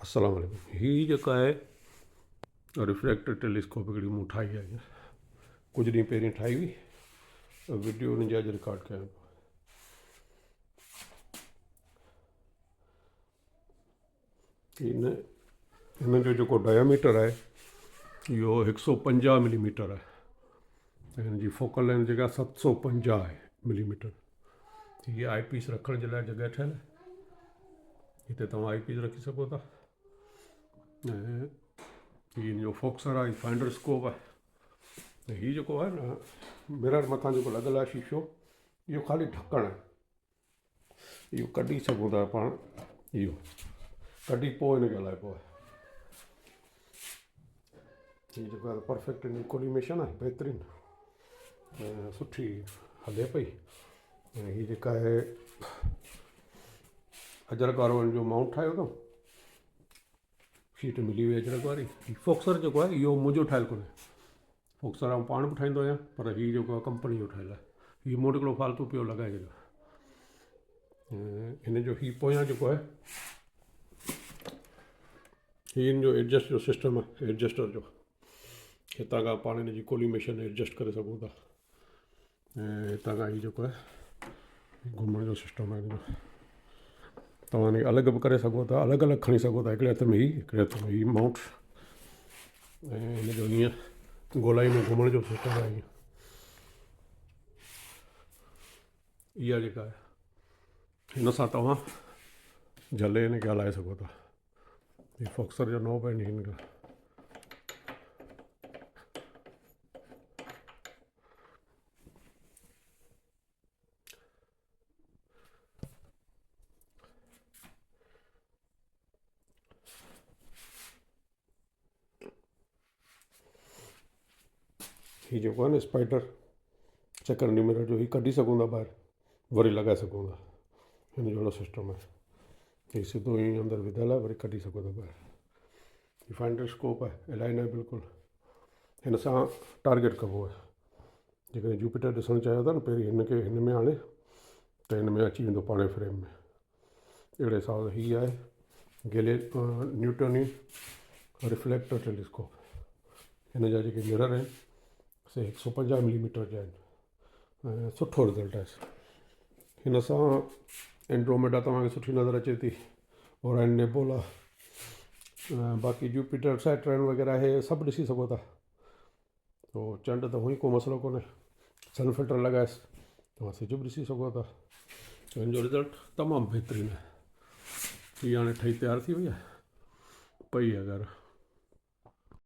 अस्सलाम वालेकुम। ही जेका है रिफ्रैक्टर टेलीस्कोप हिकिड़ी मूं ठाही आहे, कुझु ॾींहं पहिरीं ठाही हुई, वीडियो उन जा अॼु रिकॉर्ड कयां पियो। हिन जो जेको डायामीटर आहे इहो 150 मिलीमीटर आहे ऐं हिन जी फोकल लेंथ जेका 750 मिलीमीटर। हीअ आई पीस रखण जे लाइ जॻह ठहियल आहे, हिते तव्हां आई पीस रखी सघो था। ऐं हिन जो फोक्सर आहे, फाइंडर स्कोप आहे। हीअ जेको आहे न मिरर मथां जेको लॻल आहे शीशो, इहो ख़ाली ढकणु आहे, इहो कढी सघूं था पाण, इहो कढी पोइ हिनखे हलाइबो आहे। हीअ जेको आहे परफेक्ट इन कोलिमेशन आहे, बहितरीनु ऐं सुठी हले पई। ऐं हीअ जेका आहे अजरक वारो जो माउंट ठाहियो अथऊं, शीट मिली वई अजरक वारी। फोक्सर जेको आहे इहो मुंहिंजो ठहियलु कोन्हे, फोक्सर आउं पाण बि ठाहींदो आहियां, पर हीअ जेको आहे कंपनी जो ठहियलु आहे। हीअ मूं वटि हिकिड़ो फालतू पियो लॻाए छॾियो। हिन जो हीअ पोयां जेको आहे हीअ हिन जो एडजस्ट जो सिस्टम आहे, एडजस्टर जो। हितां खां पाण हिन जी कोलिमेशन एडजस्ट करे सघूं था ऐं हितां खां हीअ जेको आहे घुमण जो सिस्टम आहे हिन जो। तव्हां हिनखे अलॻि बि करे सघो था, अलॻि अलॻि खणी सघो था, हिकिड़े हथ में हिकिड़े हथ में हीअ माउंट ऐं हिन जो हीअं गोलाई में घुमण जो सिस्टम आहे। हीअं इहा जेका आहे हिन सां तव्हां झले हिनखे हलाए सघो था। हीअ फोक्सर जो नॉब आहिनि हिन खां। हीअ जेको आहे न स्पाइडर चकर मिरर जो, हीअ कढी सघूं था ॿाहिरि, वरी लॻाए सघूं था। हिन जो अहिड़ो सिस्टम आहे, हीअ सिधो ईअं अंदरि विधियलु आहे, वरी कढी सघो था ॿाहिरि। हीअ फाइंडर स्कोप आहे, इलाही न बिल्कुलु। हिन सां टारगेट कबो आहे। जेकॾहिं जुपिटर ॾिसणु चाहियो था न, पहिरीं हिनखे हिन में आणे त हिन में अची वेंदो पाणे फ्रेम में। अहिड़े हिसाब सां हीअ आहे न्यूटनी रिफ्लैक्टर टेलीस्कोप। हिन जा जेके मिरर आहिनि से 150 मिलीमीटर जा आहिनि ऐं सुठो रिज़ल्ट आहे। हिन सां एंड्रोमेडा तव्हांखे सुठी नज़र अचे थी, ओराइन नेबुला, बाक़ी जुपिटर सैटर्न वग़ैरह हे सभु ॾिसी सघो था। तो चंड त हुई को मसइलो कोन्हे, सन फिल्टर लॻाएसि तव्हां सिज बि ॾिसी सघो था। हिन जो रिज़ल्ट तमामु बहितरीनु आहे। हीअ हाणे ठही तयारु थी वई आहे, पई आहे घर।